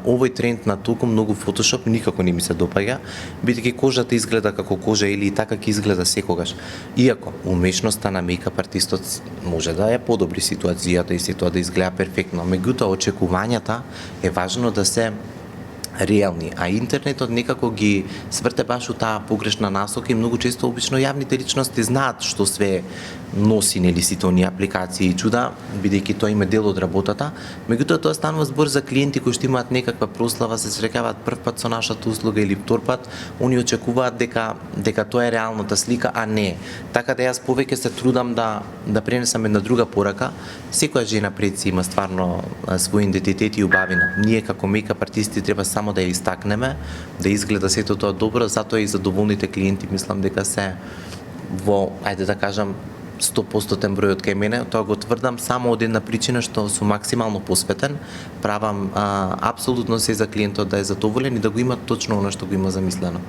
овој тренд на толку многу фотошоп никако не ми се допаѓа, бидејќи кожата изгледа како кожа или и така ќе изгледа секогаш. Иако умешноста на мејкап артистот може да ја подобри ситуацијата и се тоа да изгледа перфектно, меѓутоа очекувањата е важно да се реални, а интернетот некако ги сврте баш у таа погрешна насока и многу често обично јавните личности знаат што све носи нели сите оние апликации и чуда, бидејќи тоа им е дел од работата, меѓутоа тоа станува збор за клиенти кои што имаат некаква прослава, се среќаваат прв пат со нашата услуга или втор пат, они очекуваат дека тоа е реалната слика, а не. Така да јас повеќе се трудам да пренесам една друга порака. Секоја жена пред си има стварно свој идентитет и убавина. Ние како мејкап артисти треба само да ја истакнеме, да изгледа сето тоа добро, затоа и задоволните клиенти мислам дека се во, ајде да кажам, 100% бројот кај мене. Тоа го тврдам само од една причина што сум максимално посветен, правам апсолутно се за клиентот да е задоволен и да го има точно она што го има замислено.